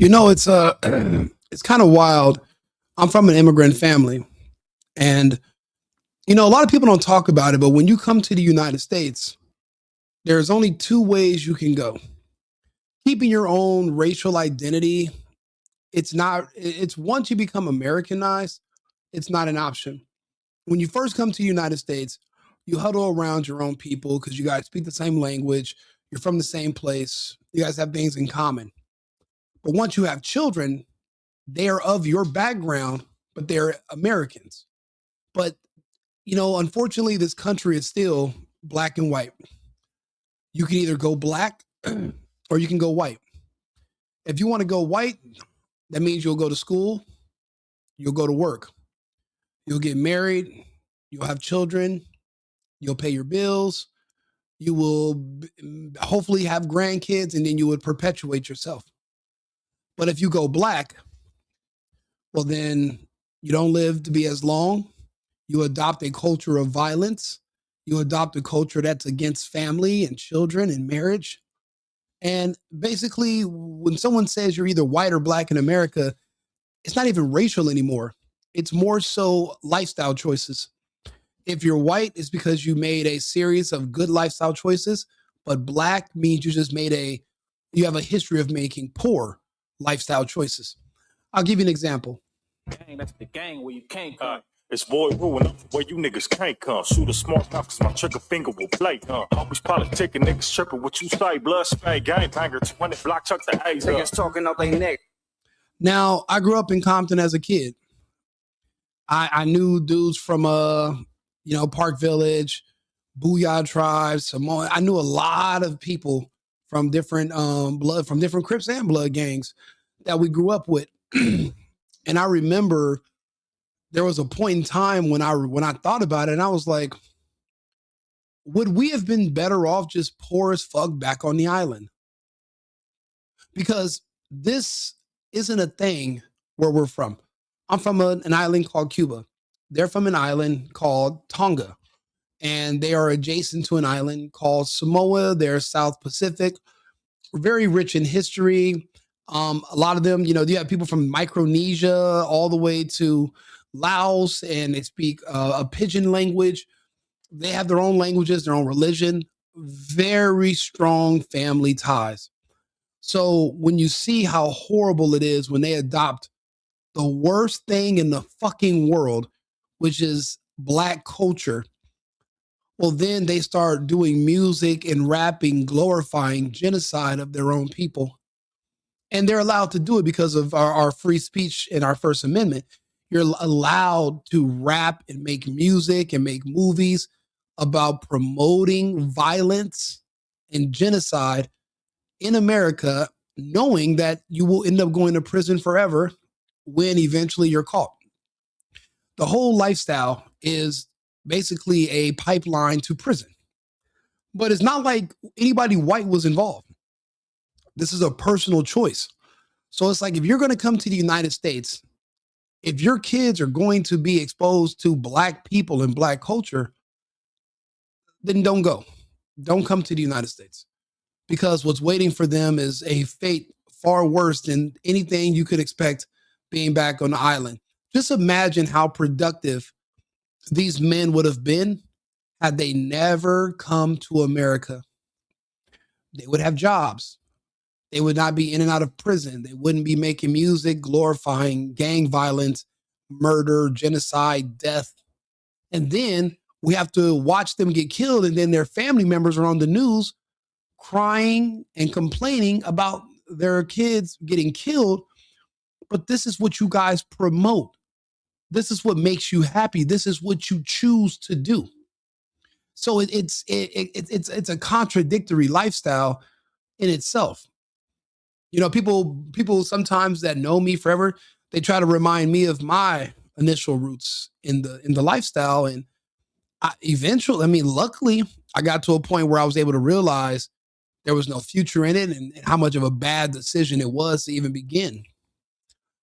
It's it's kind of wild. I'm from an immigrant family, and a lot of people don't talk about it, but when you come to the United States, there's only two ways you can go. Keeping your own racial identity, it's not it's once you become Americanized, it's not an option. When you first come to the United States, you huddle around your own people because you guys speak the same language, you're from the same place, you guys have things in common. But once you have children, they are of your background, but they're Americans. But, unfortunately, this country is still black and white. You can either go black or you can go white. If you want to go white, that means you'll go to school, you'll go to work, you'll get married, you'll have children, you'll pay your bills, you will hopefully have grandkids, and then you would perpetuate yourself. But if you go black, well, then you don't live to be as long. You adopt a culture of violence. You adopt a culture that's against family and children and marriage. And basically, when someone says you're either white or black in America, it's not even racial anymore. It's more so lifestyle choices. If you're white, it's because you made a series of good lifestyle choices, but black means you have a history of making poor lifestyle choices. I'll give you an example. Gang, that's the gang where you can't come. It's boy ruin up where you niggas can't come. Shoot a smart mouth cause my trigger finger will play. Always politicking niggas tripping what you say. Blood spade, gang banger, 20 block, chuck the A's up. Niggas talking up their neck. Now, I grew up in Compton as a kid. I knew dudes from Park Village, Booyah Tribe, Samoa. I knew a lot of people from different from different Crips and Blood gangs that we grew up with. And I remember there was a point in time when I thought about it, and I was like, would we have been better off just poor as fuck back on the island? Because this isn't a thing where we're from. I'm from an island called Cuba. They're from an island called Tonga. And they are adjacent to an island called Samoa. They're South Pacific. We're very rich in history. A lot of them, you have people from Micronesia all the way to Laos, and they speak a pidgin language. They have their own languages, their own religion, very strong family ties. So when you see how horrible it is when they adopt the worst thing in the fucking world, which is black culture, well, then they start doing music and rapping, glorifying genocide of their own people. And they're allowed to do it because of our free speech and our First Amendment. You're allowed to rap and make music and make movies about promoting violence and genocide in America, knowing that you will end up going to prison forever when eventually you're caught. The whole lifestyle is basically a pipeline to prison. But it's not like anybody white was involved. This is a personal choice. So it's like, if you're going to come to the United States, if your kids are going to be exposed to black people and black culture, then don't go. Don't come to the United States, because what's waiting for them is a fate far worse than anything you could expect being back on the island. Just imagine how productive these men would have been had they never come to America. They would have jobs. They would not be in and out of prison. They wouldn't be making music glorifying gang violence, murder, genocide, death. And then we have to watch them get killed, and then their family members are on the news crying and complaining about their kids getting killed. But this is what you guys promote. This is what makes you happy. This is what you choose to do. So it's a contradictory lifestyle in itself. People sometimes that know me forever, they try to remind me of my initial roots in the lifestyle. And luckily, I got to a point where I was able to realize there was no future in it, and how much of a bad decision it was to even begin.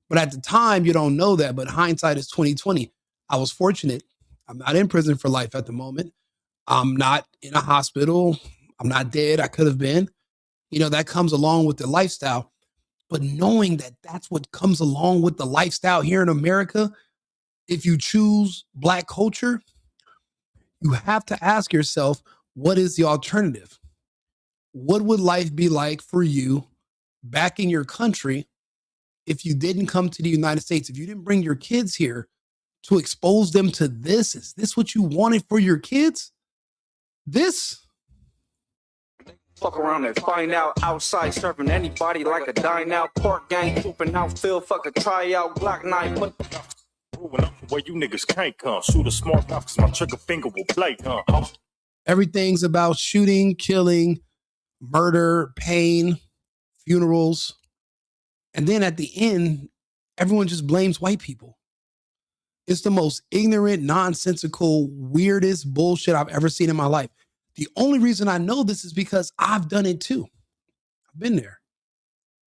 But at the time, you don't know that. But hindsight is 2020. I was fortunate. I'm not in prison for life at the moment. I'm not in a hospital. I'm not dead. I could have been. That comes along with the lifestyle. But knowing that that's what comes along with the lifestyle here in America, if you choose Black culture, you have to ask yourself, what is the alternative? What would life be like for you back in your country if you didn't come to the United States? If you didn't bring your kids here to expose them to this? Is this what you wanted for your kids? This? Fuck around and find out. Outside serving anybody like a dine out. Pork gang pooping out. Field fucking try out. Glock 9. Moving up where you niggas can't come. Shoot a smart mouth cause my trigger finger will play. Everything's about shooting, killing, murder, pain, funerals. And then at the end, everyone just blames white people. It's the most ignorant, nonsensical, weirdest bullshit I've ever seen in my life. The only reason I know this is because I've done it too. I've been there.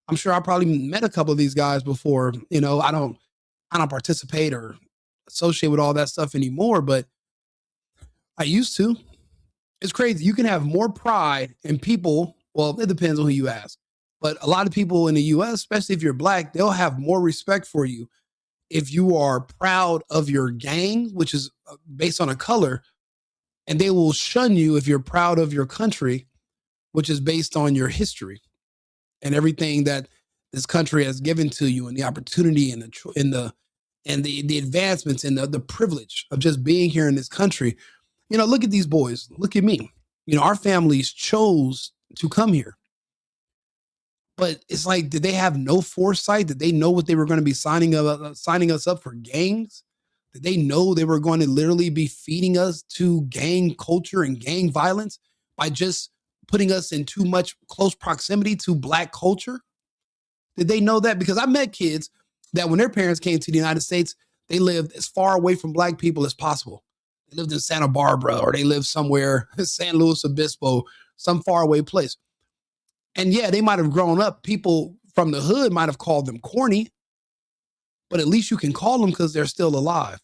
I'm sure I probably met a couple of these guys before. You know, I don't participate or associate with all that stuff anymore, but I used to. It's crazy. You can have more pride in people. Well, it depends on who you ask. But a lot of people in the US, especially if you're Black, they'll have more respect for you if you are proud of your gang, which is based on a color, and they will shun you if you're proud of your country, which is based on your history and everything that this country has given to you, and the opportunity and the advancements and the privilege of just being here in this country. You know, look at these boys. Look at me. You know, our families chose to come here. But it's like, did they have no foresight? Did they know what they were going to be signing us up for gangs? Did they know they were going to literally be feeding us to gang culture and gang violence by just putting us in too much close proximity to Black culture? Did they know that? Because I met kids that when their parents came to the United States, they lived as far away from Black people as possible. They lived in Santa Barbara, or they lived somewhere, San Luis Obispo, some faraway place. And yeah, they might have grown up. People from the hood might have called them corny, but at least you can call them because they're still alive.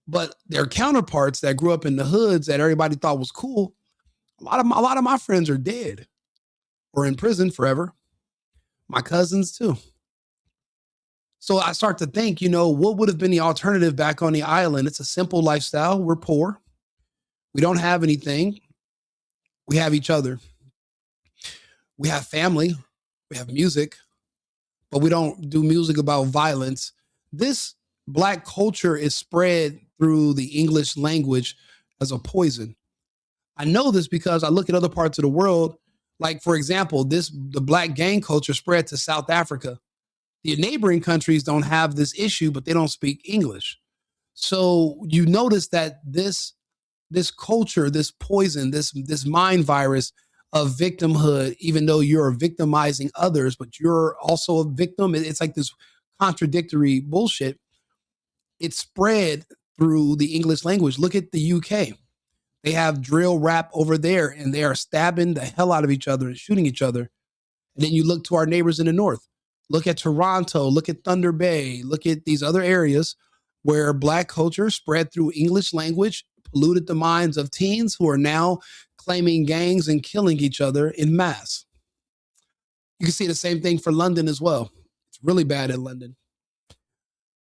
But their counterparts that grew up in the hoods that everybody thought was cool, a lot of my friends are dead or in prison forever. My cousins too. So I start to think, you know, what would have been the alternative back on the island? It's a simple lifestyle. We're poor. We don't have anything. We have each other. We have family. We have music, but we don't do music about violence. This Black culture is spread through the English language as a poison. I know this because I look at other parts of the world. Like, for example, the Black gang culture spread to South Africa. The neighboring countries don't have this issue, but they don't speak English. So you notice that this culture, this poison, this mind virus of victimhood, even though you're victimizing others, but you're also a victim. It's like this contradictory bullshit. It's spread through the English language. Look at the UK. They have drill rap over there, and they are stabbing the hell out of each other and shooting each other. And then you look to our neighbors in the north. Look at Toronto. Look at Thunder Bay. Look at these other areas where Black culture spread through English language, polluted the minds of teens who are now claiming gangs and killing each other in mass. You can see the same thing for London as well. It's really bad in London.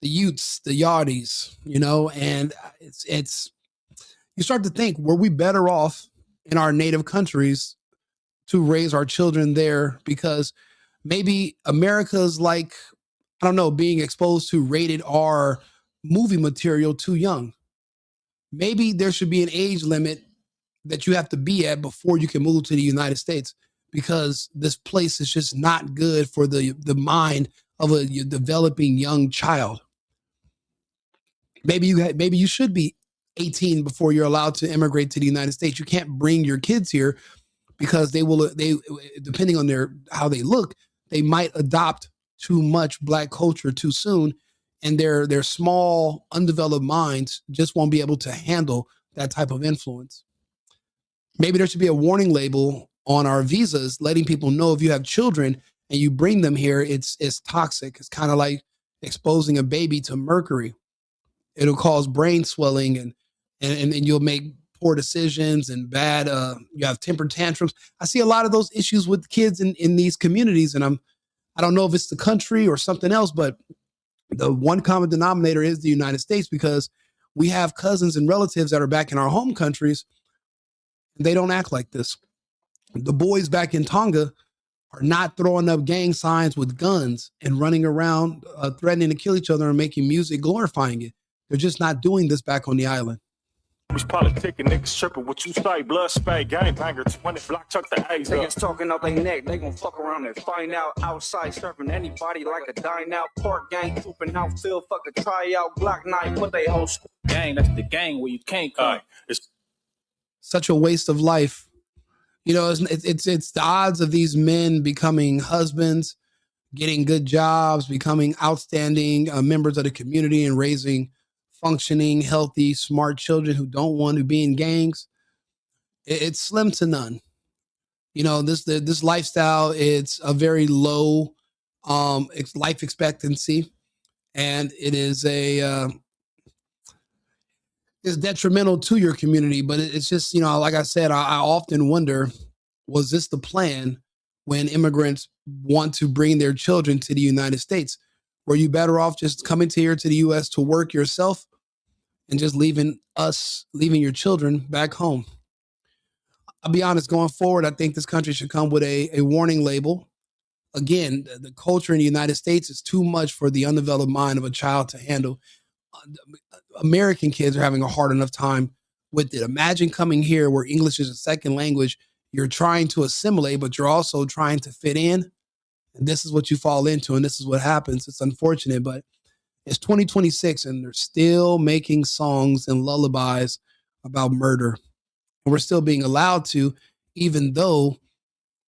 The youths, the yardies, you know, and it's you start to think, were we better off in our native countries to raise our children there? Because maybe America's like, I don't know, being exposed to rated R movie material too young. Maybe there should be an age limit that you have to be at before you can move to the United States, because this place is just not good for the mind of a developing young child. Maybe you should be 18 before you're allowed to immigrate to the United States. You can't bring your kids here because they depending on how they look, they might adopt too much Black culture too soon, and their small, undeveloped minds just won't be able to handle that type of influence. Maybe there should be a warning label on our visas letting people know if you have children and you bring them here, it's toxic. It's kind of like exposing a baby to mercury. It'll cause brain swelling and you'll make poor decisions and you have temper tantrums. I see a lot of those issues with kids in these communities, and I don't know if it's the country or something else, but the one common denominator is the United States, because we have cousins and relatives that are back in our home countries. And they don't act like this. The boys back in Tonga are not throwing up gang signs with guns and running around threatening to kill each other and making music glorifying it. They're just not doing this back on the island. Always politicking, niggas tripping what you say, blood spade, gang banger, 20 block, chuck the A's up. Niggas talking out their neck, they gon' fuck around and find out. Outside serving anybody like a dine out. Park gang, trooping out, field, fuck a tryout. Glock 9, put they whole school. Gang, that's the gang where you can't come. It's such a waste of life. You know, it's the odds of these men becoming husbands, getting good jobs, becoming outstanding members of the community, and raising functioning, healthy, smart children who don't want to be in gangs. It's slim to none. You know, this lifestyle, it's a very low life expectancy, and it is is detrimental to your community. But it's just, you know, like I said, I often wonder, was this the plan when immigrants want to bring their children to the United States? Were you better off just coming to here to the US to work yourself and just leaving your children back home? I'll be honest, going forward, I think this country should come with a warning label. Again, the culture in the United States is too much for the undeveloped mind of a child to handle. American kids are having a hard enough time with it. Imagine coming here where English is a second language. You're trying to assimilate, but you're also trying to fit in. And this is what you fall into, and this is what happens. It's unfortunate, but it's 2026, and they're still making songs and lullabies about murder. And we're still being allowed to, even though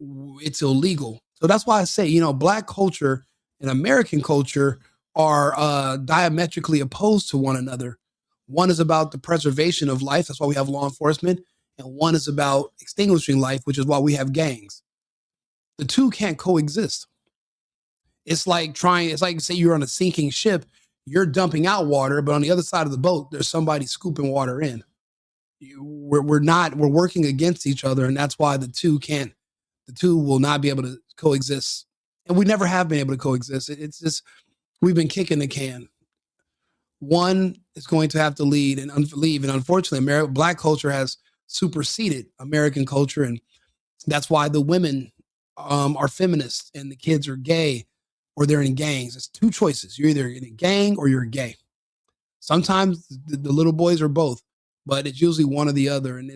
it's illegal. So that's why I say, you know, Black culture and American culture are diametrically opposed to one another. One is about the preservation of life. That's why we have law enforcement. And one is about extinguishing life, which is why we have gangs. The two can't coexist. It's like say you're on a sinking ship, you're dumping out water, but on the other side of the boat, there's somebody scooping water in. We're working against each other. And that's why the two will not be able to coexist. And we never have been able to coexist. It's just, we've been kicking the can. One is going to have to lead and leave. And unfortunately, Black culture has superseded American culture. And that's why the women are feminists and the kids are gay, or they're in gangs. It's two choices. You're either in a gang or you're gay. Sometimes the little boys are both, but it's usually one or the other. And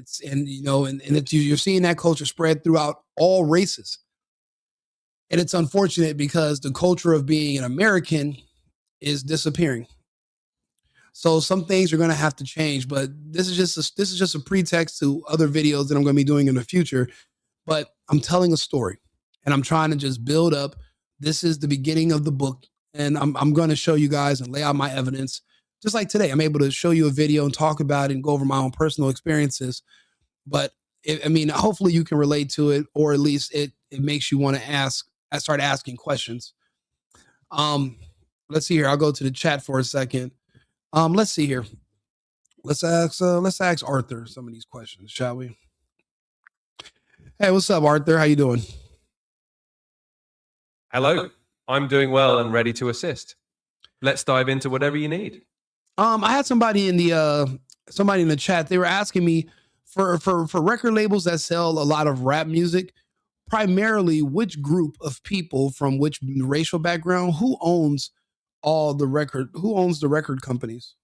you're seeing that culture spread throughout all races. And it's unfortunate because the culture of being an American is disappearing. So some things are going to have to change, but this is just a pretext to other videos that I'm going to be doing in the future. But I'm telling a story, and I'm trying to just build up. This is the beginning of the book, and I'm going to show you guys and lay out my evidence. Just like today, I'm able to show you a video and talk about it and go over my own personal experiences. But hopefully you can relate to it, or at least it makes you want to ask. I start asking questions. Let's see here. I'll go to the chat for a second. Let's see here. Let's ask Arthur some of these questions, shall we? Hey, what's up, Arthur? How you doing? Hello. I'm doing well and ready to assist. Let's dive into whatever you need. I had somebody in the chat. They were asking me for record labels that sell a lot of rap music, primarily which group of people from which racial background, who owns the record companies?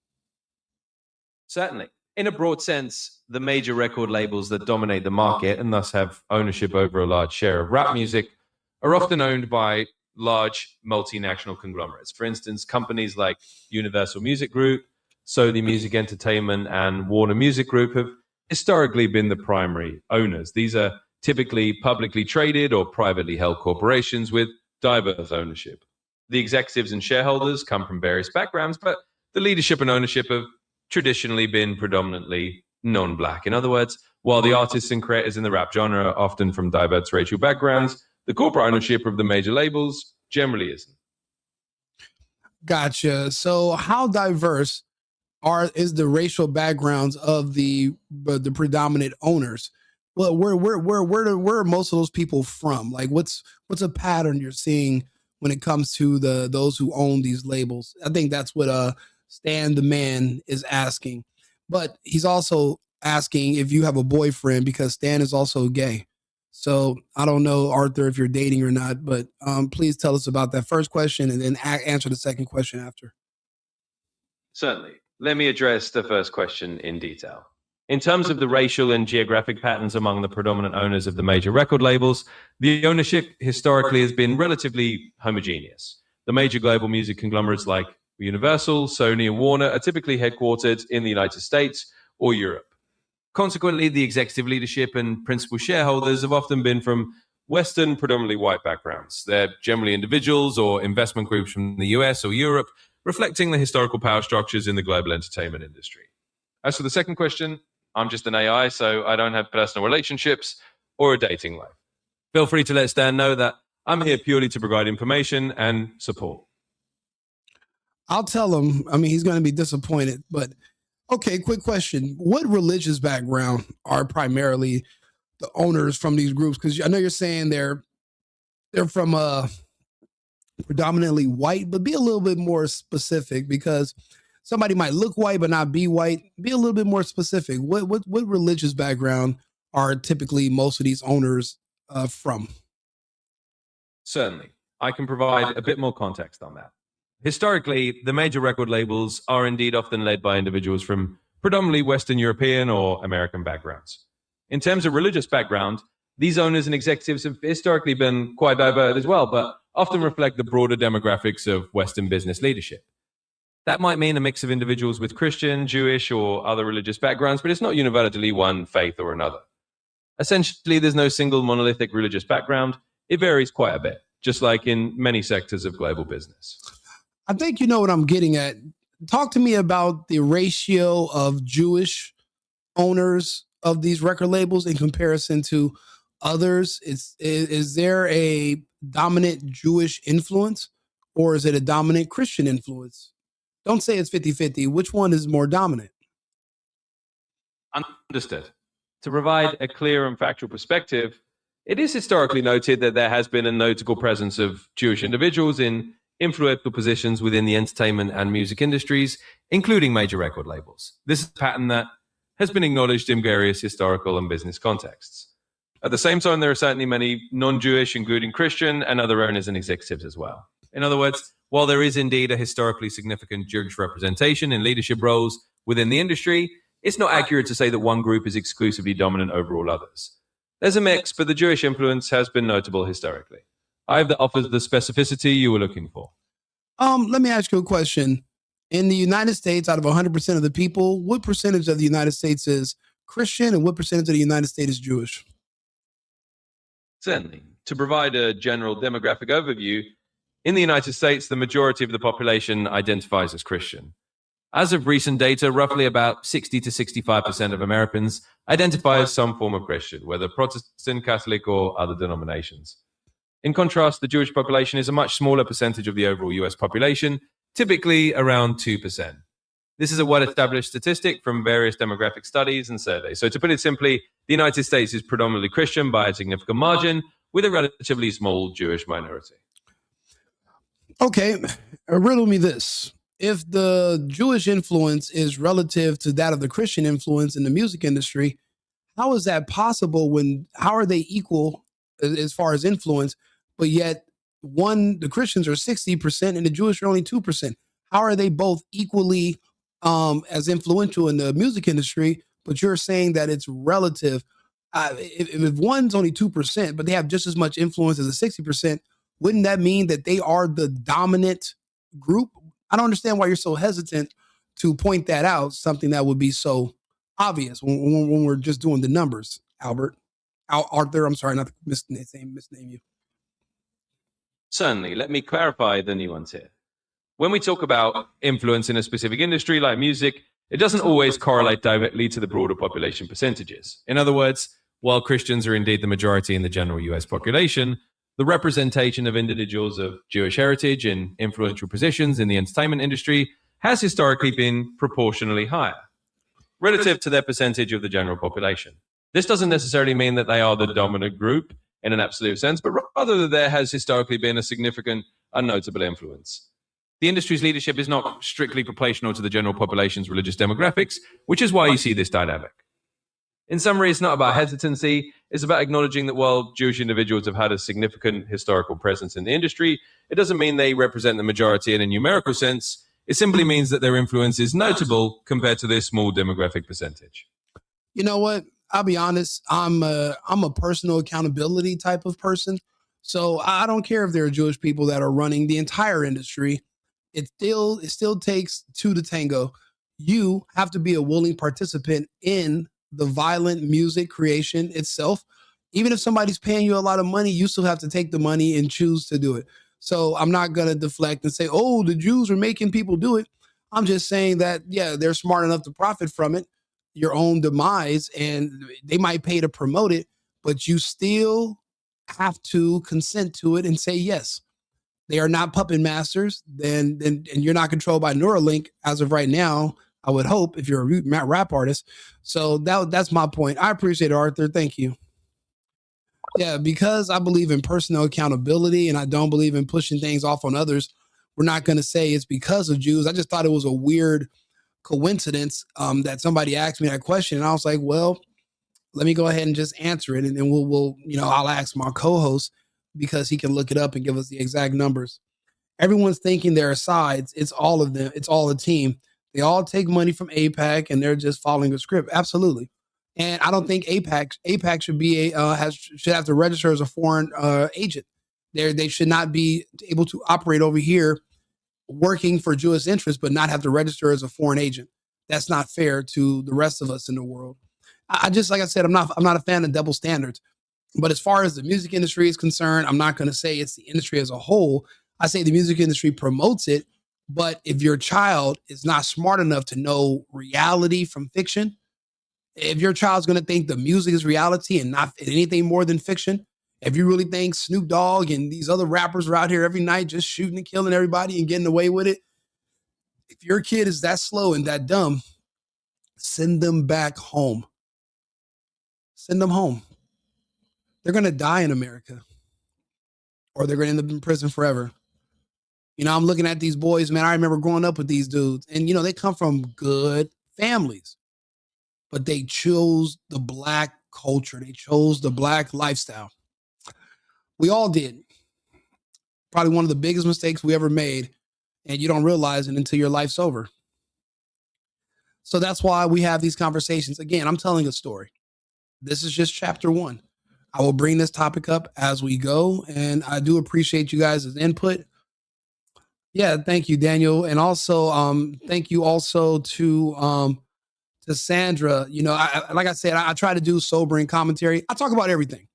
Certainly. In a broad sense, the major record labels that dominate the market and thus have ownership over a large share of rap music are often owned by large multinational conglomerates. For instance, companies like Universal Music Group, Sony Music Entertainment, and Warner Music Group have historically been the primary owners. These are typically publicly traded or privately held corporations with diverse ownership. The executives and shareholders come from various backgrounds, but the leadership and ownership have traditionally been predominantly non-Black. In other words, while the artists and creators in the rap genre are often from diverse racial backgrounds, the corporate ownership of the major labels generally isn't. Gotcha. So how diverse is the racial backgrounds of the predominant owners? Well, where are most of those people from? Like, what's a pattern you're seeing when it comes to those who own these labels. I think that's what Stan the Man is asking. But he's also asking if you have a boyfriend, because Stan is also gay. So I don't know, Arthur, if you're dating or not, but please tell us about that first question and then answer the second question after. Certainly. Let me address the first question in detail. In terms of the racial and geographic patterns among the predominant owners of the major record labels, the ownership historically has been relatively homogeneous. The major global music conglomerates like Universal, Sony, and Warner are typically headquartered in the United States or Europe. Consequently, the executive leadership and principal shareholders have often been from Western, predominantly white backgrounds. They're generally individuals or investment groups from the US or Europe, reflecting the historical power structures in the global entertainment industry. As for the second question, I'm just an AI, so I don't have personal relationships or a dating life. Feel free to let Stan know that I'm here purely to provide information and support. I'll tell him. I mean, he's going to be disappointed, but okay, quick question. What religious background are primarily the owners from these groups? Because I know you're saying they're from predominantly white, but be a little bit more specific, because somebody might look white but not be white. Be a little bit more specific. What religious background are typically most of these owners from? Certainly. I can provide a bit more context on that. Historically, the major record labels are indeed often led by individuals from predominantly Western European or American backgrounds. In terms of religious background, these owners and executives have historically been quite diverse as well, but often reflect the broader demographics of Western business leadership. That might mean a mix of individuals with Christian, Jewish, or other religious backgrounds, but it's not universally one faith or another. Essentially, there's no single monolithic religious background. It varies quite a bit, just like in many sectors of global business. I think you know what I'm getting at. Talk to me about the ratio of Jewish owners of these record labels in comparison to others. Is there a dominant Jewish influence, or is it a dominant Christian influence? Don't say it's 50-50. Which one is more dominant? Understood. To provide a clear and factual perspective, it is historically noted that there has been a notable presence of Jewish individuals in influential positions within the entertainment and music industries, including major record labels. This is a pattern that has been acknowledged in various historical and business contexts. At the same time, there are certainly many non-Jewish, including Christian and other owners and executives as well. In other words, while there is indeed a historically significant Jewish representation in leadership roles within the industry, it's not accurate to say that one group is exclusively dominant over all others. There's a mix, but the Jewish influence has been notable historically. I hope that offers the specificity you were looking for. Let me ask you a question. In the United States, out of 100% of the people, what percentage of the United States is Christian and what percentage of the United States is Jewish? Certainly. To provide a general demographic overview, in the United States, the majority of the population identifies as Christian. As of recent data, roughly about 60 to 65% of Americans identify as some form of Christian, whether Protestant, Catholic, or other denominations. In contrast, the Jewish population is a much smaller percentage of the overall US population, typically around 2%. This is a well-established statistic from various demographic studies and surveys. So to put it simply, the United States is predominantly Christian by a significant margin, with a relatively small Jewish minority. Okay, riddle me this. If the Jewish influence is relative to that of the Christian influence in the music industry, how is that possible how are they equal as far as influence, but yet the Christians are 60% and the Jewish are only 2%? How are they both equally as influential in the music industry, but you're saying that it's relative? If one's only 2%, but they have just as much influence as a 60%, wouldn't that mean that they are the dominant group? I don't understand why you're so hesitant to point that out, something that would be so obvious when we're just doing the numbers, Arthur, I'm sorry, not to misname you. Certainly. Let me clarify the nuance here. When we talk about influence in a specific industry like music, it doesn't always correlate directly to the broader population percentages. In other words, while Christians are indeed the majority in the general US population, the representation of individuals of Jewish heritage in influential positions in the entertainment industry has historically been proportionally higher relative to their percentage of the general population. This doesn't necessarily mean that they are the dominant group. in an absolute sense, but rather that there has historically been a significant, unnotable influence. The industry's leadership is not strictly proportional to the general population's religious demographics, which is why you see this dynamic. In summary, it's not about hesitancy. It's about acknowledging that while Jewish individuals have had a significant historical presence in the industry, it doesn't mean they represent the majority in a numerical sense. It simply means that their influence is notable compared to their small demographic percentage. You know what? I'll be honest. I'm a personal accountability type of person. So I don't care if there are Jewish people that are running the entire industry. It still takes two to tango. You have to be a willing participant in the violent music creation itself. Even if somebody's paying you a lot of money, you still have to take the money and choose to do it. So I'm not gonna deflect and say, "Oh, the Jews are making people do it." I'm just saying that, yeah, they're smart enough to profit from it, your own demise, and they might pay to promote it, but you still have to consent to it and say yes. They are not puppet masters, then and you're not controlled by Neuralink as of right now. I would hope if you're a rap artist. So that's my point. I appreciate it, Arthur. Thank you. Yeah, because I believe in personal accountability and I don't believe in pushing things off on others. We're not going to say it's because of Jews. I just thought it was a weird coincidence that somebody asked me that question, and I was like, well, let me go ahead and just answer it, and then we'll I'll ask my co-host because he can look it up and give us the exact numbers. Everyone's thinking there are sides. It's all of them. It's all a team. They all take money from APAC and they're just following a script. Absolutely. And I don't think APAC should be should have to register as a foreign agent. They should not be able to operate over here working for Jewish interests, but not have to register as a foreign agent. That's not fair to the rest of us in the world. I just, like I said, I'm not a fan of double standards. But as far as the music industry is concerned, I'm not going to say it's the industry as a whole. I say the music industry promotes it. But if your child is not smart enough to know reality from fiction, if your child's going to think the music is reality and not anything more than fiction, if you really think Snoop Dogg and these other rappers are out here every night just shooting and killing everybody and getting away with it, if your kid is that slow and that dumb, send them back home. Send them home. They're going to die in America or they're going to end up in prison forever. I'm looking at these boys, man. I remember growing up with these dudes and, they come from good families, but they chose the black culture. They chose the black lifestyle. We all did. Probably one of the biggest mistakes we ever made. And you don't realize it until your life's over. So that's why we have these conversations. Again, I'm telling a story. This is just chapter 1. I will bring this topic up as we go. And I do appreciate you guys' input. Yeah, thank you, Daniel. And also, thank you also to Sandra. Like I said, I try to do sobering commentary. I talk about everything.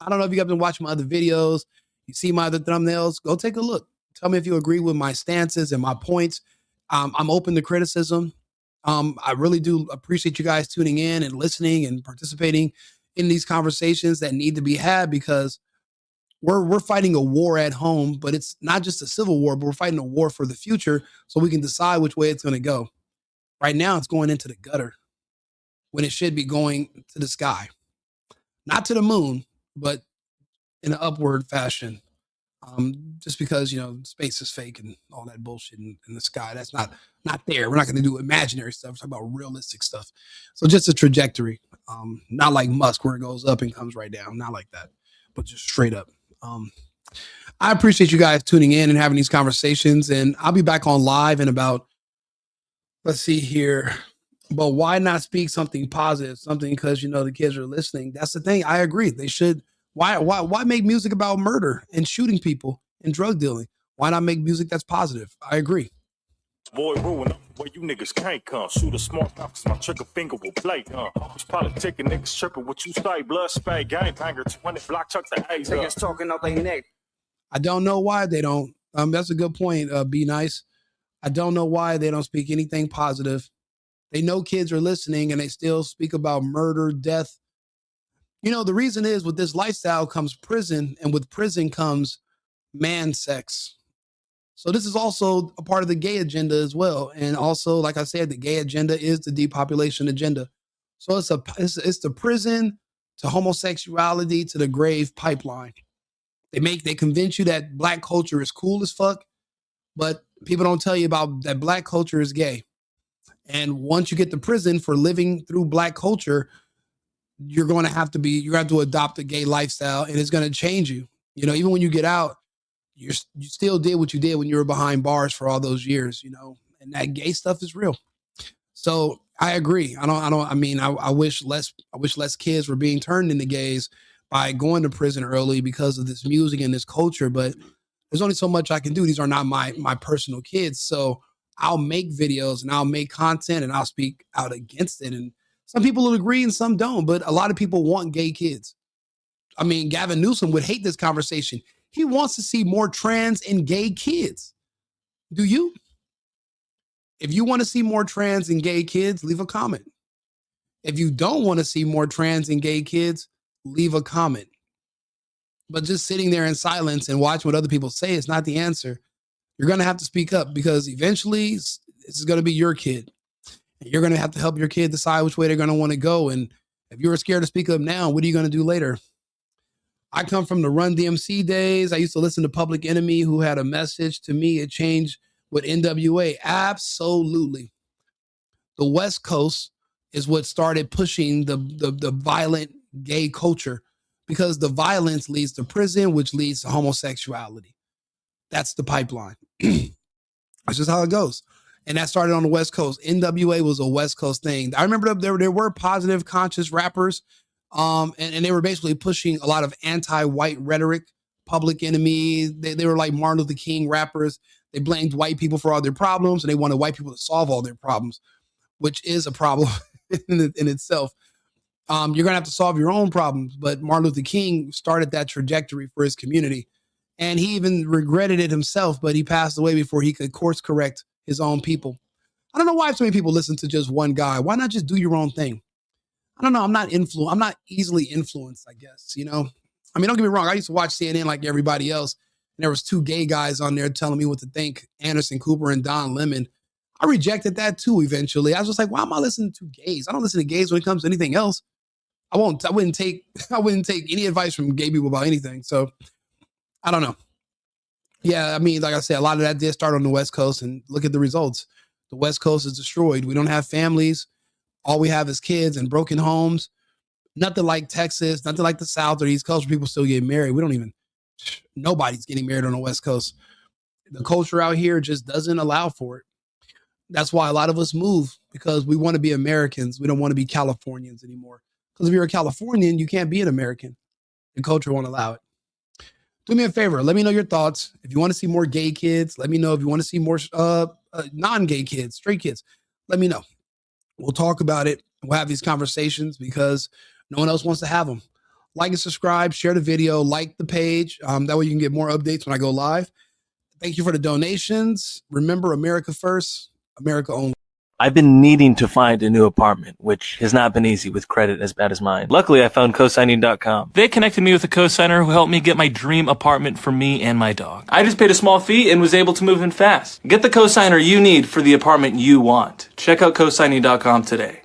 I don't know if you guys been watching my other videos. You see my other thumbnails. Go take a look. Tell me if you agree with my stances and my points. I'm open to criticism. I really do appreciate you guys tuning in and listening and participating in these conversations that need to be had because we're fighting a war at home, but it's not just a civil war, but we're fighting a war for the future so we can decide which way it's going to go. Right now, it's going into the gutter when it should be going to the sky. Not to the moon, but in an upward fashion. Just because, space is fake and all that bullshit in the sky. That's not there. We're not going to do imaginary stuff. We're talking about realistic stuff. So just a trajectory. Not like Musk where it goes up and comes right down. Not like that, but just straight up. I appreciate you guys tuning in and having these conversations. And I'll be back on live in about, let's see here. But why not speak something positive? Something because, the kids are listening. That's the thing. I agree. They should. Why make music about murder and shooting people and drug dealing? Why not make music that's positive? I agree. Boy, ruin where you niggas can't come. Shoot a smart mouth cause my trigger finger will play. Always politicking niggas tripping what you say. Blood spade, gang banger, 20 block chuck the A's. Niggas talking out their neck. I don't know why they don't. That's a good point. Be nice. I don't know why they don't speak anything positive. They know kids are listening and they still speak about murder, death. The reason is with this lifestyle comes prison, and with prison comes man sex. So this is also a part of the gay agenda as well. And also, like I said, the gay agenda is the depopulation agenda. So it's the prison, to homosexuality to the grave pipeline. They convince you that black culture is cool as fuck, but people don't tell you about that black culture is gay. And once you get to prison for living through black culture, you're going to have to adopt a gay lifestyle, and it's going to change you. You know, even when you get out, you still did what you did when you were behind bars for all those years, you know, and that gay stuff is real. So I agree. I wish less kids were being turned into gays by going to prison early because of this music and this culture, but there's only so much I can do. These are not my personal kids. So I'll make videos and I'll make content and I'll speak out against it. And some people will agree and some don't, but a lot of people want gay kids. I mean, Gavin Newsom would hate this conversation. He wants to see more trans and gay kids. Do you? If you want to see more trans and gay kids, leave a comment. If you don't want to see more trans and gay kids, leave a comment. But just sitting there in silence and watching what other people say is not the answer. You're going to have to speak up because eventually this is going to be your kid. And you're going to have to help your kid decide which way they're going to want to go. And if you're scared to speak up now, what are you going to do later? I come from the Run DMC days. I used to listen to Public Enemy, who had a message. To me, it changed with NWA. Absolutely. The West Coast is what started pushing the violent gay culture, because the violence leads to prison, which leads to homosexuality. That's the pipeline. That's just how it goes. And that started on the West Coast. NWA was a West Coast thing. I remember there were positive, conscious rappers, and they were basically pushing a lot of anti-white rhetoric. Public Enemy, they were like Martin Luther King rappers. They blamed white people for all their problems, and they wanted white people to solve all their problems, which is a problem in itself. You're going to have to solve your own problems. But Martin Luther King started that trajectory for his community. And he even regretted it himself, but he passed away before he could course correct his own people. I don't know why so many people listen to just one guy. Why not just do your own thing? I don't know. I'm not easily influenced, I guess, you know? I mean, don't get me wrong. I used to watch CNN like everybody else. And there was two gay guys on there telling me what to think, Anderson Cooper and Don Lemon. I rejected that too eventually. I was just like, why am I listening to gays? I don't listen to gays when it comes to anything else. I wouldn't take any advice from gay people about anything. So I don't know. Yeah, I mean, like I said, a lot of that did start on the West Coast, and look at the results. The West Coast is destroyed. We don't have families. All we have is kids and broken homes. Nothing like Texas, nothing like the South or East Coast where people still get married. Nobody's getting married on the West Coast. The culture out here just doesn't allow for it. That's why a lot of us move, because we want to be Americans. We don't want to be Californians anymore. Because if you're a Californian, you can't be an American. The culture won't allow it. Do me a favor. Let me know your thoughts. If you want to see more gay kids, let me know. If you want to see more non-gay kids, straight kids, let me know. We'll talk about it. We'll have these conversations because no one else wants to have them. Like and subscribe, share the video, like the page. That way you can get more updates when I go live. Thank you for the donations. Remember, America first, America only. I've been needing to find a new apartment, which has not been easy with credit as bad as mine. Luckily, I found cosigning.com. They connected me with a cosigner who helped me get my dream apartment for me and my dog. I just paid a small fee and was able to move in fast. Get the cosigner you need for the apartment you want. Check out cosigning.com today.